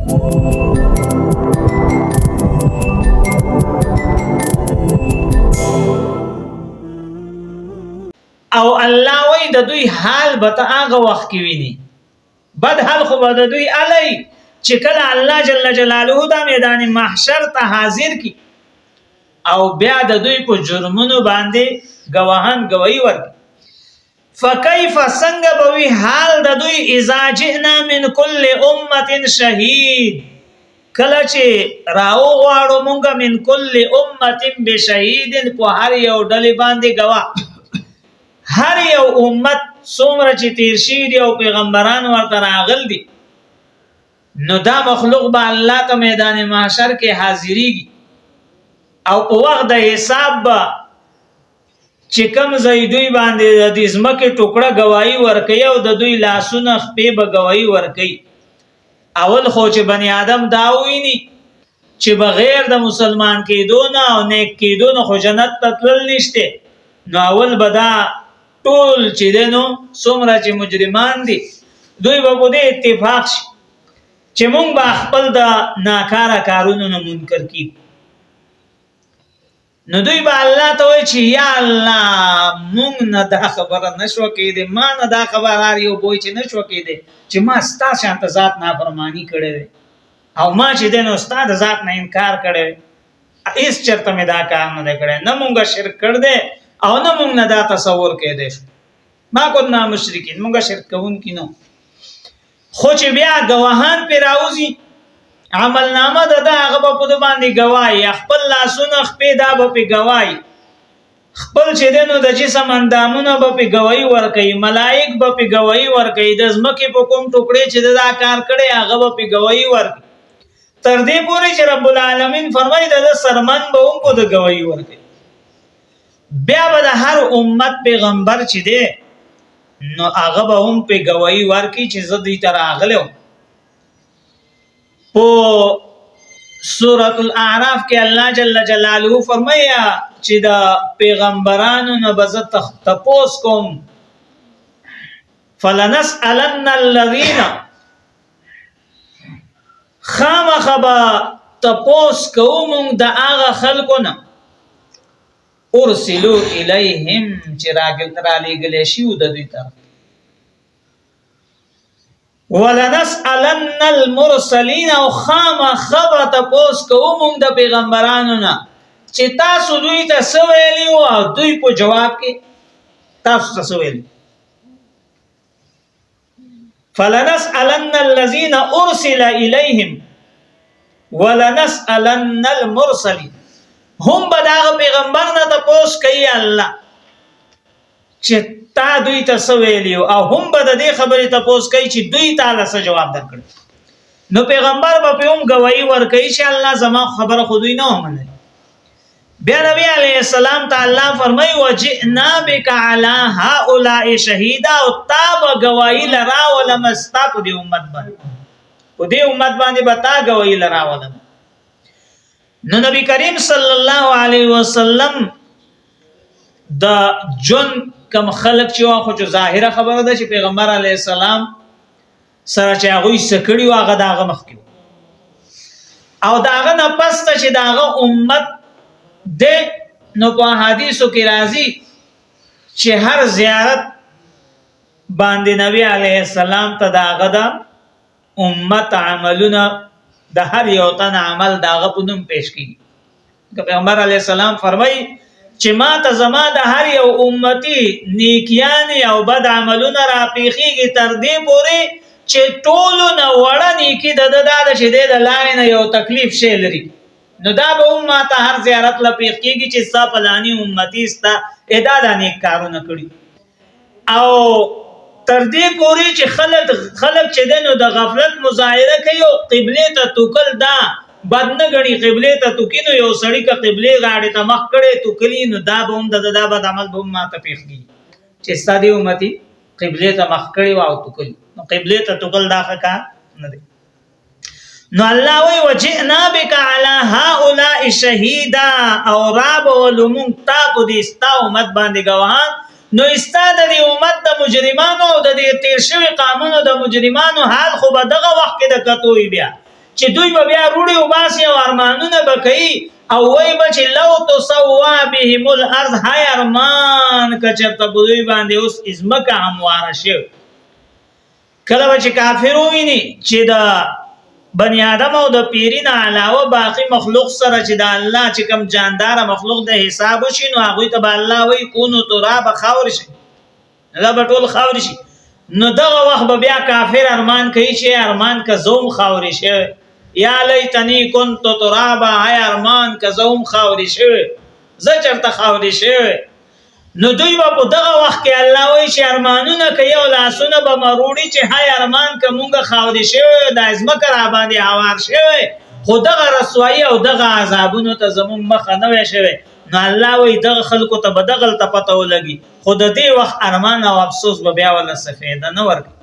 او الله وای د دوی حال به ته هغه وخت کې ویني بد حال خو به د دوی علی چې کله الله جل جلاله د میدان محشر ته حاضر کی او بیا د دوی په جرمونو باندې گواهان گواہی ورکړي فكيف څنګه به وی حال د دوی اذا جئنا من كل امه شهید کله چې راو غواړو مونږه من كل امه بشهید په هر یو ډلې باندې گواه هر یو امت څومره چې تیر شي دی او پیغمبران ورته راغل دي نو دا مخلوق به الله ته میدان محشر کې حاضرېږي او په وخت د حساب به چې کوم زیدوی باندې د دې ځمکې ټوکړه گواہی ورکي او د دوی لاسونه خپې به گواہی ورکي اول خو چې بنی آدم دا ویني چې بغیر د مسلمان کېدو نه او نیک کېدو نه خو جنت ته تلل نشته نو اول بدا ټول چې دنو څومره چې مجرمان دي دوی به په دې اتفاق شي چې مونږ به خپل د ناکاره کارونو نه منکر کړو نو دوی به الله ته وایي چې یا الله مونږ نه دا خبره نشو کېده ما نه دا خبره یو بوي چې نشو کېده چې ما ستا شانت ذات نافرمانی کړې او ما چې دنو استاد ذات نه انکار کړې ایس چرته مې دا کار نه کړې نه مونږه شرک کړ دې او نه مونږ نه دا تصور کېده ما کو نه مشرکین مونږه شرک کوون کینو خو چې بیا گواهان پیراوزی عمل نامه د هغه په د باندې گواہی خپل لاسونه خپې دا په گواہی خپل چې دنو د جسم اندامونه په گواہی ورکي ملائک په گواہی ورکي د ځمکې په کوم ټوکړې چې دا کار کړي هغه په گواہی ورکي تر دې پورې چې رب العالمین فرمایي د سرمن به هم په د گواہی ورکي بیا به د هر امت پیغمبر چې دی نو هغه به هم په گواہی ورکي چې زه دې تر اغلو په سورۃ الاعراف کې الله جل جلاله فرمایا چې د پیغمبرانو نه بزت تپوس کوم فلنسألن الذين خامخبا تپوس کوم د هغه خلقونه ارسلوا الیهم چې را لېږل شي د دوی ته ولنسألن المرسلین او خامخبا تپوس کوم د پیغمبرانو نه چې تاسو دوی ته څه ویلي او دوی په جواب کې تاسو څه ویلي فلنسألن الذين ارسل الیهم ولنسألن المرسلین هم بداغه پیغمبر نه تپوس کوي الله چې تا دوی ته سویلیو او هم به د دې خبرې تپوس کوي چې دوی تعالی څه جواب درکړي نو پیغمبر به هم گواہی ورکړي چې الله زما خبره خو دوی نه ومني بیا نبی علیہ السلام تعالی فرمایي وجئنا بك على هؤلاء شهيدا او تاب گواہی لرا ولمستا په دې امت باندې بتا گواہی لرا ولم نو نبی کریم صلی الله علیه وسلم د جن کم خلق چې واخو چې ظاهره خبره ده چې پیغمبر علی السلام سره چې هغه سکړی واغه داغه مخکې او داغه نه پس ته چې داغه امت ده نو په حدیثو کې راځي چې هر زیارت باندې نبی علی السلام ته داغه د امت عملونه د هر یو تن عمل داغه په نوم پیش کیږي پیغمبر علی السلام فرمایي چې ما ته زما د هر یو امتی نیکیان او بد عملونه را پیخیږي تر دې پورې چې ټولو نه وړه نیکی د چې د لارې نه یو تکلیف شي لري نو دا به ما ته هر زیارت لا پیخیږي چې ستا پلانی امتی ستا ادا د نیک کارونه کړي او تر دې پورې چې خلک چې دنو د غفلت مظاهره کوي او قبله ته توکل دا بد نه غني قبله ته توکینو یو سړی کا قبله غاړه ته مخ کړي توکلی نو دا به هم د بد عمل به ما ته پیخږي چې ستادي امتی قبله ته مخ کړي او توکل نو قبله ته توکل داخه کا نه دي نو الله وی وجئنا بك على هؤلاء شهيدا او رب ولمن تاب دي استا امت باندې گواهان نو استاد دی امت د مجرمانو او د تیر شوی قانونو د مجرمانو حال خو به دغه وخت کې د کتوي بیا چې دوی به بیا روړي او باسي او ارمانونه به کوي او وای به چې لو تسوا بهم الارض، هاي ارمان کچرته دوی باندې اوس ازمکه همواره شي. کله به چې کافر وویني چې د بنی آدم او د پیرین علاوه باقی مخلوق سره چې د الله چې کم جاندار مخلوق د حساب وشي، نو هغه ته به الله وای کونو تراب خاور شي، الله به ټول خاور شي. نو دغه وخت به بیا کافر ارمان کوي چې ارمان که زوم خاور شي، یا لیتنی کنت ترابا، هاي ارمان که زوم خاور شي، زچرته خاور شي. نو دوی په دغه وخت کې الله وایي چې ارمانونه کوي او لاسونه به مروړي چې هاي ارمان که مونږه خاورې شوی د ازمکه را باندې هوار شوی، خو دغه رسوایي او دغه عذابونو ته زمونږ مخه نه وی شوی. نو الله وایي دغه خلکو ته به دغلته پته ولګي، خو د دې وخت ارمان او افسوس به بیا ولا څه فایده نه ورکوي.